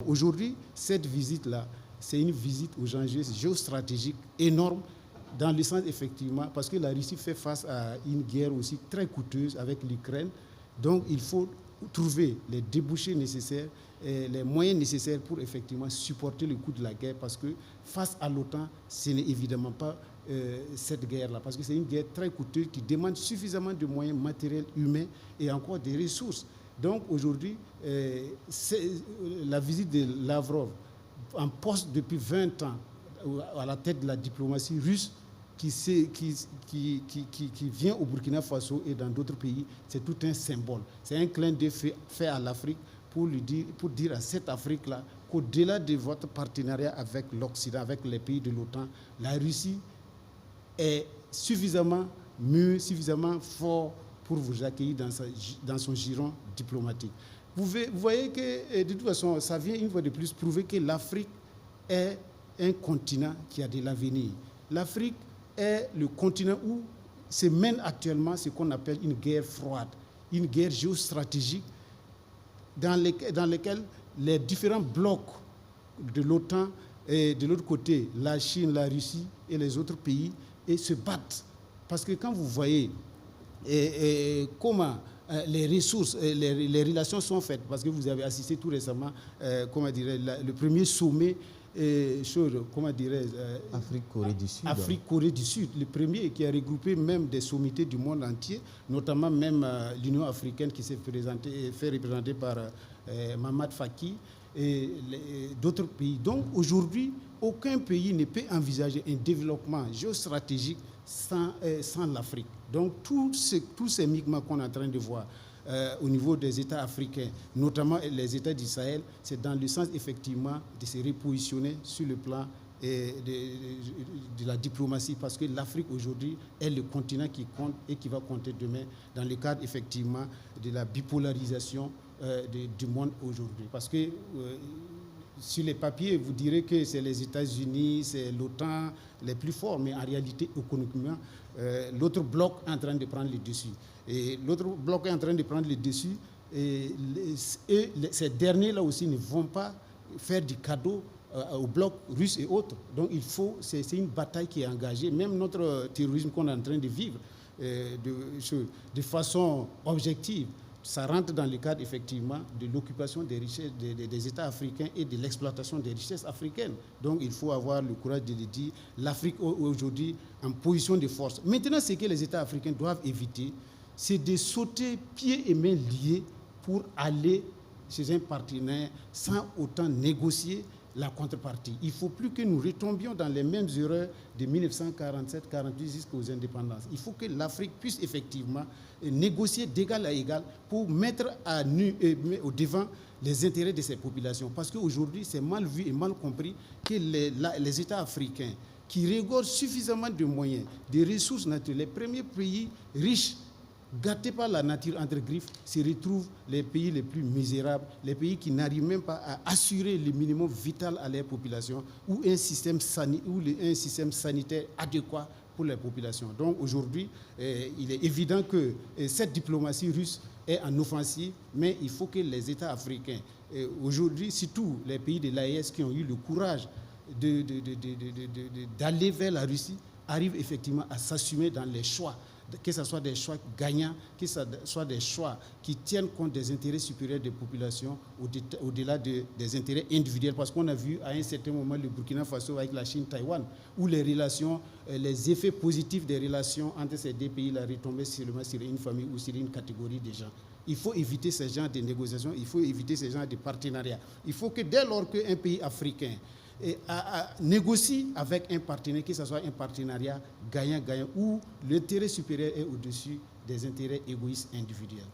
Aujourd'hui, cette visite-là, c'est une visite aux enjeux géostratégiques énormes dans le sens effectivement, parce que la Russie fait face à une guerre aussi très coûteuse avec l'Ukraine. Donc il faut trouver les débouchés nécessaires et les moyens nécessaires pour effectivement supporter le coût de la guerre, parce que face à l'OTAN, ce n'est évidemment pas cette guerre-là, parce que c'est une guerre très coûteuse qui demande suffisamment de moyens matériels, humains et encore des ressources. Donc aujourd'hui, la visite de Lavrov, en poste depuis 20 ans à la tête de la diplomatie russe, qui vient au Burkina Faso et dans d'autres pays, c'est tout un symbole. C'est un clin d'œil fait à l'Afrique pour dire à cette Afrique-là qu'au-delà de votre partenariat avec l'Occident, avec les pays de l'OTAN, la Russie est suffisamment mûr, suffisamment fort pour vous accueillir dans son giron diplomatique. Vous voyez que, de toute façon, ça vient une fois de plus prouver que l'Afrique est un continent qui a de l'avenir. L'Afrique est le continent où se mène actuellement ce qu'on appelle une guerre froide, une guerre géostratégique dans laquelle les différents blocs de l'OTAN et de l'autre côté, la Chine, la Russie et les autres pays se battent. Parce que quand vous voyez comment les ressources, les relations sont faites, parce que vous avez assisté tout récemment, le premier sommet Afrique-Corée du Sud. Afrique-Corée du Sud, le premier qui a regroupé même des sommités du monde entier, notamment même l'Union africaine qui s'est fait représenter par Mamad Faki et d'autres pays. Donc aujourd'hui, aucun pays ne peut envisager un développement géostratégique sans l'Afrique. Donc tous ces migments qu'on est en train de voir au niveau des États africains, notamment les États du Sahel, c'est dans le sens effectivement de se repositionner sur le plan de la diplomatie, parce que l'Afrique aujourd'hui est le continent qui compte et qui va compter demain dans le cadre effectivement de la bipolarisation du monde aujourd'hui. Parce que sur les papiers, vous direz que c'est les États-Unis, c'est l'OTAN les plus forts, mais en réalité, économiquement, l'autre bloc est en train de prendre le dessus. Et l'autre bloc est en train de prendre le dessus, et ces derniers-là aussi ne vont pas faire du cadeau au bloc russe et autres. Donc c'est une bataille qui est engagée. Même notre terrorisme qu'on est en train de vivre de façon objective, ça rentre dans le cadre effectivement de l'occupation des richesses des États africains et de l'exploitation des richesses africaines. Donc il faut avoir le courage de le dire. L'Afrique aujourd'hui en position de force. Maintenant, ce que les États africains doivent éviter, c'est de sauter pieds et mains liés pour aller chez un partenaire sans autant négocier la contrepartie. Il ne faut plus que nous retombions dans les mêmes erreurs de 1947-48 jusqu'aux indépendances. Il faut que l'Afrique puisse effectivement négocier d'égal à égal pour mettre au devant les intérêts de ces populations. Parce qu'aujourd'hui, c'est mal vu et mal compris que les États africains qui regorgent suffisamment de moyens, de ressources naturelles, les premiers pays riches, gâtés par la nature entre griffes, se retrouvent les pays les plus misérables, les pays qui n'arrivent même pas à assurer le minimum vital à leur population ou un système sanitaire adéquat pour les populations. Donc aujourd'hui, il est évident que cette diplomatie russe est en offensive, mais il faut que les États africains, aujourd'hui, surtout les pays de l'AES qui ont eu le courage d'aller vers la Russie, arrivent effectivement à s'assumer dans les choix, que ce soit des choix gagnants, que ce soit des choix qui tiennent compte des intérêts supérieurs des populations au-delà des intérêts individuels. Parce qu'on a vu à un certain moment le Burkina Faso avec la Chine-Taïwan, où les relations, les effets positifs des relations entre ces deux pays-là retombaient seulement sur une famille ou sur une catégorie de gens. Il faut éviter ce genre de négociations, il faut éviter ce genre de partenariat. Il faut que dès lors qu'un pays africain négocie avec un partenaire, que ce soit un partenariat gagnant-gagnant, où l'intérêt supérieur est au-dessus des intérêts égoïstes individuels.